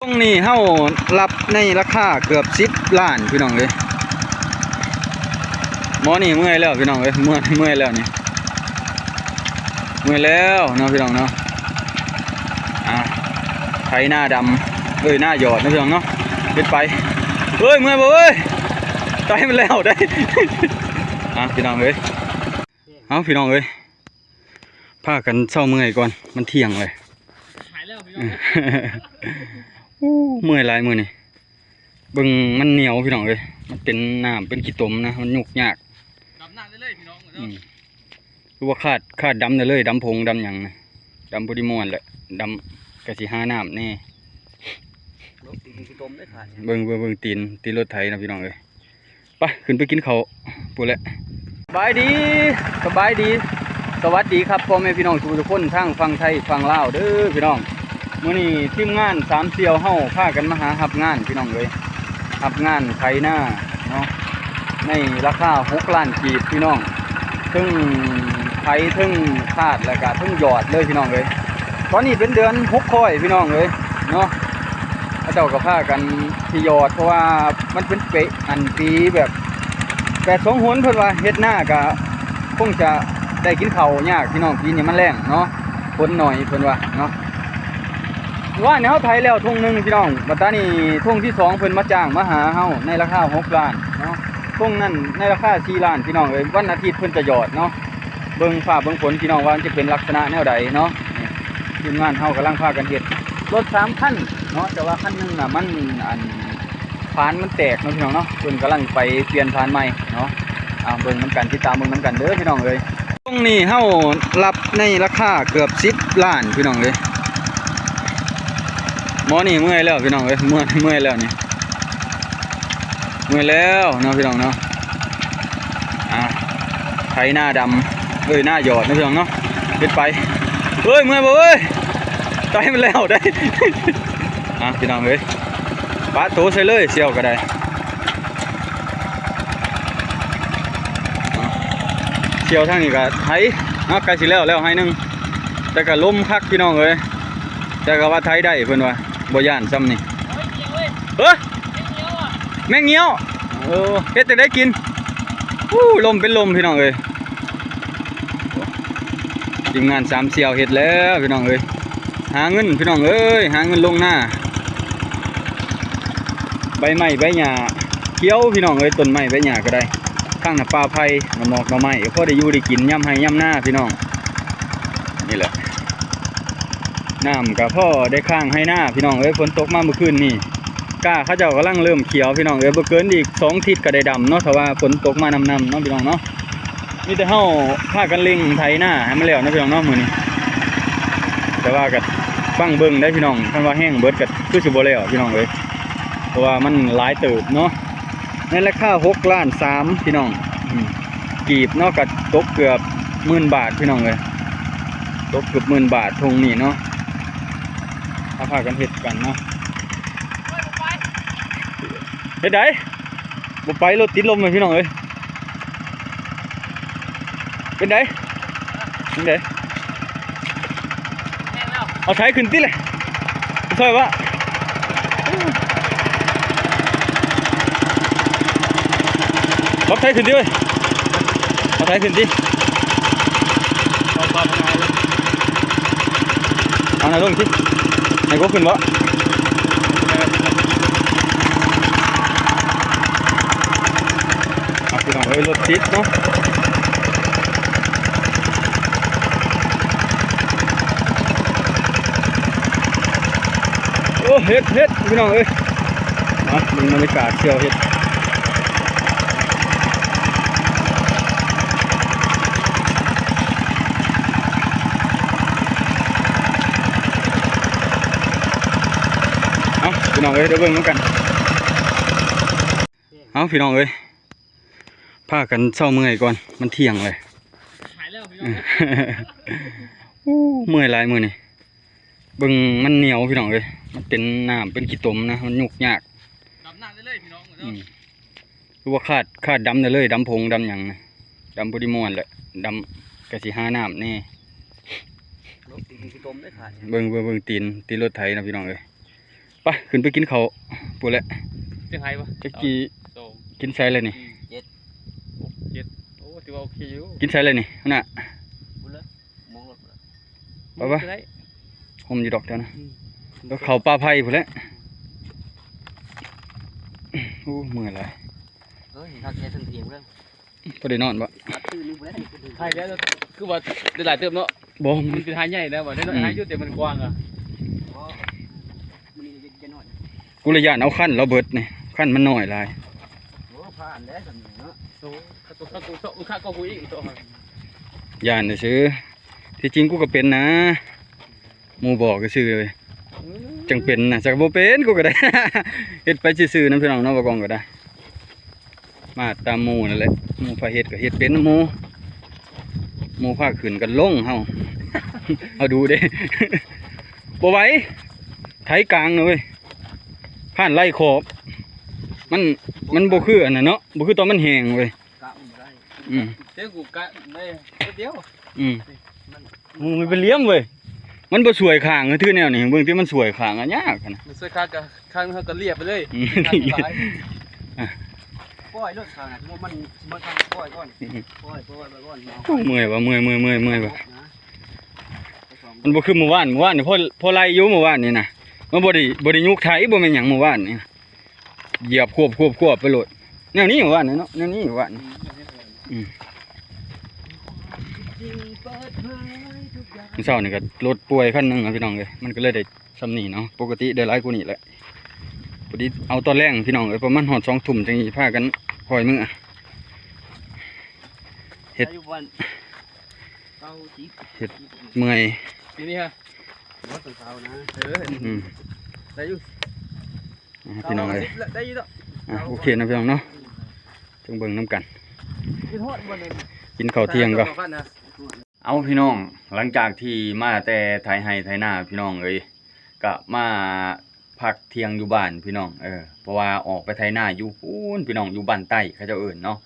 ตรงนี้เฮารับในราคาเกือบ10 ล้านพี่น้องเลยหมอนี่เมื่อยแล้วพี่น้องเลยเมื่อยแล้วนี่เมื่อยแล้วเนาะพี่น้องเนาะไถหน้าดำหน้าหยอดนะพี่น้องเนาะเด็ดไปเมื่อยบ่ตายมันแล้วได้พี่น้องเลยเอาพี่น้องเลยพากันเศร้าเมื่อยก่อนมันเที่ยงเลยเมื่อยหลายมือนี่เบิ่งมันเหนียวพี่น้องเลยมันเป็นน้ำเป็นขี้ตมนะมันยุกยากดำน้ำได้เลยพี่น้องรู้ว่าขาดดำได้เลยดำพงดำหยังนะดำพอดีม่วนแหละดำกะสิหาน้ำแน่เบิ่งตีนรถไถนะพี่น้องเลยไปขึ้นไปกินข้าวปุ๊บแหละสบายดีสวัสดีครับพ่อแม่พี่น้องทุกคนทั้งฟังไทยฟังลาวเด้อพี่น้องมื้อนี้ทีมงาน3เสี่ยวเฮาพากันมาหารับงานพี่น้องเลยรับงานไถหน้าเนาะในราคา6 ล้านกีบพี่น้องถึงไถถึงคาดแล้วก็ถึงหยอดเลยพี่น้องเลยตอนนี้เป็นเดือน6ค่อยพี่น้องเลยเนาะเจ้าก็พากันที่หยอดเพราะว่ามันเป็นเปะอันปีแบบ2 หนเพิ่นว่าเฮ็ดหน้าก็คงจะได้กินข้าวยากพี่น้องปีนี้มันแรงเนาะฝนหน่อยเพิ่นว่าเนาะว่าเนี่ยเฮาไถแล้วทุ่งนึงพี่น้องบัดตานี้ทุ่งที่2เพิ่นมาจ้างมาหาเฮาในราคา6 ล้านเนาะทุ่งนั้นในราคา4 ล้านพี่น้องเอ้ยวันอาทิตย์เพิ่นจะหยอดเนาะเบิ่งฟ้าเบิ่งฝนพี่น้องว่ามันจะเป็นลักษณะแนวใดเนาะทีมงานเฮากำลังพากันเฮ็ดรถ3 คันเนาะแต่ว่าคันนึงน่ะมันพานมันแตกเนาะพี่น้องเนาะเพิ่นกำลังไปเปลี่ยนพานใหม่เนาะเบิ่งน้ำกันติดตามเบิ่งน้ำกันเด้อพี่น้องเอ้ยตรงนี้เฮารับในราคาเกือบ10 ล้านพี่น้องเอ้ยหมอนี่เมื่อยแล้วพี่น้องเอ้ยเมื่อยแล้วนี่เมื่อยแล้วเนาะพี่น้องเนาะไถหน้าดำหน้าหยอดนะพี่น้องเนาะเด็ดไปเมื่อยบ่ตายมันแล้วได้พี่น้องเอ้ยปะโตใส่เลยเสี่ยวก็ได้เสี่ยวทางนี้ก็ไถใกล้สิแล้วให้นึงแต่ก็ล้มคักพี่น้องเอ้ยแต่ก็ว่าไถได้เพิ่นว่าบ่ย่านซ้ำนี่แม่งเงี้ยวเฮ็ดแต่ได้กินลมเป็นลมพี่น้องเอ้ยทีมงาน3เสี่ยวเฮ็ดแล้วพี่น้องเอ้ยหาเงินพี่น้องเอ้ยหาเงินลงหน้าใบไม้ใบหญ้าเขียวพี่น้องเอ้ยต้นไม้ใบหญ้าก็ได้ข้างหน้าป่าไผ่หมอกหน่อไม้พอได้อยู่ได้กินย่ำให้ย่ำหน้าพี่น้องนี่แหละน้ำกับพ่อได้ข้างให้หน้าพี่น้องเอ้ยฝนตกมาเมื่อคืนนี่ก้าเขาเจ้ากำลังเริ่มเขียวพี่น้องเอ้ยบ่เกินอีก2 ทิศก็ได้ดำเนาะถ้าว่าฝนตกมานำเนาะพี่น้องเนาะนี่แต่เฮาพากันเล็งไถหน้าให้มันแล้วนะพี่น้องเนาะมื้อนี้แต่ว่าก็ฟังเบิ่งได้พี่น้องคันว่าแห้งเบิดก็คือสิบ่แล้วพี่น้องเอ้ยเพราะว่ามันหลายเติบเนาะในราคา6 ล้าน 3พี่น้องกีบเนาะก็ตกเกือบ10,000 บาทพี่น้องเลยตกเกือบ10,000 บาททงนี่เนาะเอาพากันเฮ็ดกันเนาะเฮ็ดได้บ่ไปรถติดลมเลยพี่น้องเอ้ยเป็นไดเอาใช้ขึ้นติเลยใช่ปะรับใช้ขึ้นดิเว้ยเอาใช้ขึ้นดิเอาหน่อยลงสิไหนก็ขึ้นวะเอาขึ้นหน่อยรถติดเนาะโอ้เฮ็ดพี่น้องเอ้ยมึงบรรยากาศเที่ยวเฮ็ดพี่น้องเอ้ยเดี๋ยวเบิ่งกันพี่น้องเอ้ยพากันเศร้าเมื่อยก่อนมันเที่ยงเลยเมื่อยหลายมือนี่เบิ่งมันเหนียวพี่น้องเอ้ยมันเป็นน้ำเป็นขี้ตมนะมันยุกยากดำน้ำได้เลยพี่น้องรู้ว่าขาดดำได้เลยดำพงดำหยังนะดำพอดีม่วนแหละดำกะสิหาน้ำแน่เบิ่งตีนรถไถนะพี่น้องเอ้ย ไปขึ้นไปกินข้าวพูดแล้ว เสียงไห้ปะ จักกี้ สอง กินใส่เลยนี่ เจ็ดหกเจ็ดโอ้ถือว่าโอเคอยู่ กินใส่เลยนี่น่ะ พูดเลยมองรถ ไปปะ ได้ ผมอยู่ดอกเดียวนะแล้วเขาปลาไผ่พูดแล้วโอ้เมื่อยเลย เฮ้ยถ้าแค่ถึงเทียงเรื่อง พอได้นอนปะ อัดชื่อลืมไปแล้ว ไห้แล้วคือว่าได้หลายเติมเนาะ บ่ มันเป็นไห้ใหญ่นะว่าได้น้อยไห้ยุ่แต่มันกว้างอ่ะ เพราะมันจะน้อย กูเลยย่านเอาขั้นเราเบิดนี่ขั้นมันน้อยหลาย โอ้ผ่านแล้วสำเนียงเนาะ โอ้ตัวข้าก็กูอีกตัว ย่านซื้อที่จริงกูก็เป็นนะหมู่บอกก็ซื้อเลยจังเป็นนะจักบ่เป็นกูก็ได้ เฮ็ดไปซื่อๆนำพี่น้องเนาะบ่กองก็ได้มาตามหมู่นั่นแหละหมู่พาเฮ็ดก็เฮ็ดเป็นหมู่พาขึ้นกันลงเฮา เอาดูเด้ บ่ไหวไถกลางเนาะเว้ยผ่านไล่ขอบมันบ่คืออันนั้นเนาะบ่คือตอนมันแห้งเว้ย กะมันได้ อืม เดี๋ยวกูกะได้เดียว มันเป็นเหลี่ยมเว้ยมันบ่สวยข้างคือแนวนี้เบิ่งที่มันสวยข้างอะยากอะนะ มันเสื้อข้างกับข้างเขาก็เรียบไปเลย ปล่อยรถทางนะมันทางปล่อยก่อนปล่อยไปก่อน โอ้เมื่อยว่ะเมื่อยว่ะมันบ่คือเมื่อวานนี่พอไล่อยู่เมื่อวานนี่นะมันบ่ได้ยุกไถบ่แม่นหยังเมื่อวานนี่นะเหยียบควบไปโลดแนวนี้เมื่อวานนี่เนาะแนวนี้เมื่อวานนี่มื้อเช้านี่ก็รถป่วยคันหนึงอะพี่น้องเอ้ยมันก็เลยได้ซำนี้เนาะปกติได้หลายกว่านี้แหละพอดีเอาตอนแรงพี่น้องเอ้ยประมาณฮอด 2 ทุ่มจังสิพากันปล่อยมื้อ เฮ็ดวันเก้าสิบ เมื่อย นี่ฮะ รถเช้านะ อืม ได้อยู่ พี่น้องเอ้ย ได้อยู่ โอเคนะพี่น้องเนาะจังเบิ่งน้ำกัน กินฮอดบ่เลย กินข้าวเที่ยงก็เอาพี่น้องหลังจากที่มาแต่ไถไห้ไถนาพี่น้องเอ้ยก็มาพักเที่ยงอยู่บ้านพี่น้องเพราะว่าออกไปไถนาอยู่พูนพี่น้องอยู่บ้านใต้เขาเจ้าเอิ้นเนาะ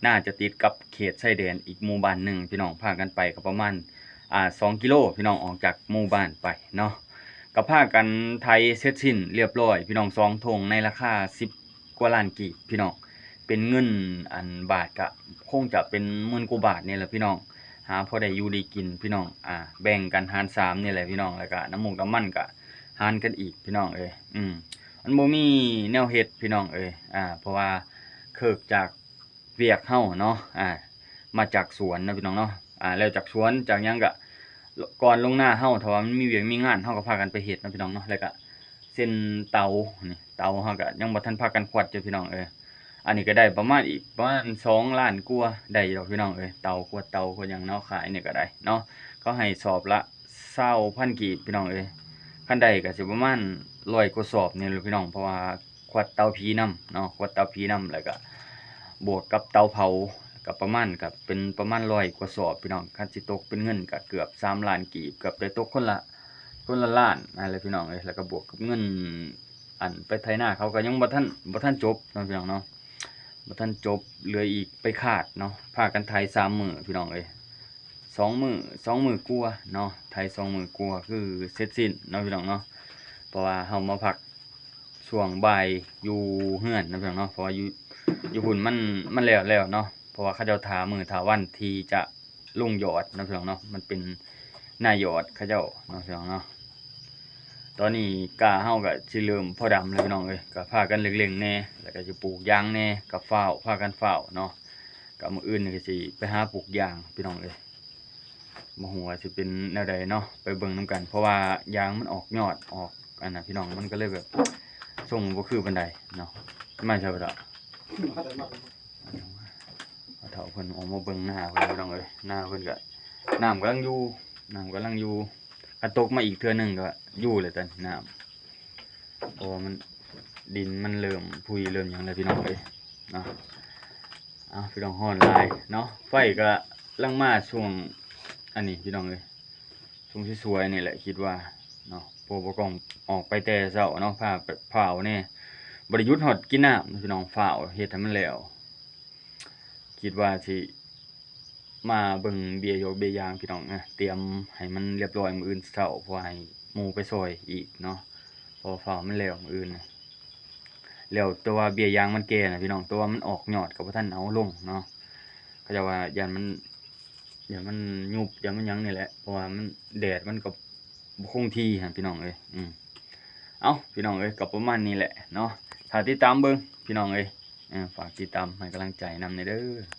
น่าจะติดกับเขตชายแดนอีกหมู่บ้านหนึงพี่น้องพากันไปก็ประมาณ2 กิโลพี่น้องออกจากหมู่บ้านไปเนาะก็พากันไถเสร็จสิ้นเรียบร้อยพี่น้อง2 ธงในราคา10 กว่าล้านกีบพี่น้องเป็นเงินอันบาทก็คงจะเป็นหมื่นกว่าบาทนี่แหละพี่น้องหาพอได้อยู่ได้กินพี่น้องแบ่งกันหาร3นี่แหละพี่น้องแล้วก็น้ำมันก็หารกันอีกพี่น้องมันบ่มีแนวเฮ็ดพี่น้องเพราะว่าเคิกจากเวียกเฮาเนาะมาจากสวนนะพี่น้องเนาะแล้วจากสวนจากหยังก็ก่อนลงหน้าเฮาถ้าว่ามันมีเวียกมีงานเฮาก็พากันไปเฮ็ดนะพี่น้องเนาะแล้วก็เส้นเตานี่เตาเฮาก็ยังบ่ทันพากันขวัดอยู่พี่น้องอันนี้ก็ได้ประมาณอีกประมาณ2 ล้านกว่าได้ดอกพี่น้องเตาขวดเตาขวดหยังเนาะขายนี่ก็ได้เนาะก็ให้สอบละ20,000กีบพี่น้องคันใดก็สิประมาณ100 กว่าสอบนี่แหละพี่น้องเพราะว่าขวดเตาผีนำเนาะขวดเตาผีนำแล้วก็บวกกับเตาเผาก็ประมาณก็เป็นประมาณ100 กว่าสอบพี่น้องคันสิตกเป็นเงินก็เกือบ3 ล้านกีบเกือบได้ตกคนละล้านอะไรพี่น้องแล้วก็บวกกับเงินอันไปไถนาเขาก็ยังบ่ทันจบเนาะพี่น้องเนาะบ่ทันจบเหลืออีกไปคาดเนาะพากันไถ3 มื้อพี่น้อง2 มื้อกว่าเนาะไถ2 มื้อกว่าคือเสร็จสิ้นเนาะพี่น้องเนาะเพราะว่าเฮามาพักช่วงบ่ายอยู่เฮือนนะพี่น้องเนาะเพราะว่าอยู่พุ่นมันแล้วเนาะเพราะว่าเขาเจ้าถามื้อถาวันที่จะลงยอดนะพี่น้องเนาะมันเป็นหน้ายอดเขาเจ้าเนาะพี่น้องเนาะตอนนี้กาเฮาก็สิเริ่มพอดำแล้วพี่น้องก็พากันเล็งๆแน่แล้วก็สิปลูกยางแน่ก็พากันเนาะก็มื้ออื่นนี่ก็สิไปหาปลูกยางพี่น้องบ่ฮู้ว่าสิเป็นแนวใดเนาะไปเบิ่งนํกันเพราะว่ายางมันออกยอดออกอันน่ะพี่น้องมันก็เลยแบบทรงบ่คือปานใดเนาะมาใช่บ่ล่ะเฒ่าเพิ่นออกมาเบิ่งหน้าเพิ่นพี่น้องหน้าเพิ่นก็น้ำกำลังอยู่ถ้าตกมาอีกเทื่อนึงก็อยู่เลยตอนน้ำเพราะว่ามันดินมันเริ่มพุยเริ่มหยังแล้วพี่น้องเนาะพี่น้องฮ้อนหลายเนาะไฟก็ลังมาช่วงอันนี้พี่น้องช่วงที่สวยนี่แหละคิดว่าเนาะพวกบ่กองออกไปแต่เช้าเนาะพาไปเผาแน่บ่ได้หยุดฮอดกินน้ำพี่น้องฝ้าวเฮ็ดให้มันแล้วคิดว่าสิมาเบิ่งเบียยางพี่น้องเตรียมให้มันเรียบร้อยมื้ออื่นเช้าเพราะให้หมู่ไปซอยอีกเนาะ พอฝ่ามันแล้วมื้ออื่นน่ะแล้วแต่ว่าเบี้ยยางมันแก่น่ะพี่น้องแต่ว่ามันออกยอดก็บ่ทันเอาลงเนาะเขาเจะว่ายันมันยุบยันมันหยังนี่แหละเพราะว่ามันแดดมันก็บ่คงที่หั่นพี่น้องเอ้ยเอ้าพี่น้องเอ้ยก็ประมาณนี้แหละเนาะถ้าติดตามเบิ่งพี่น้องเอ้ยฝากติดตามให้กำลังใจนำหน่อยเด้อ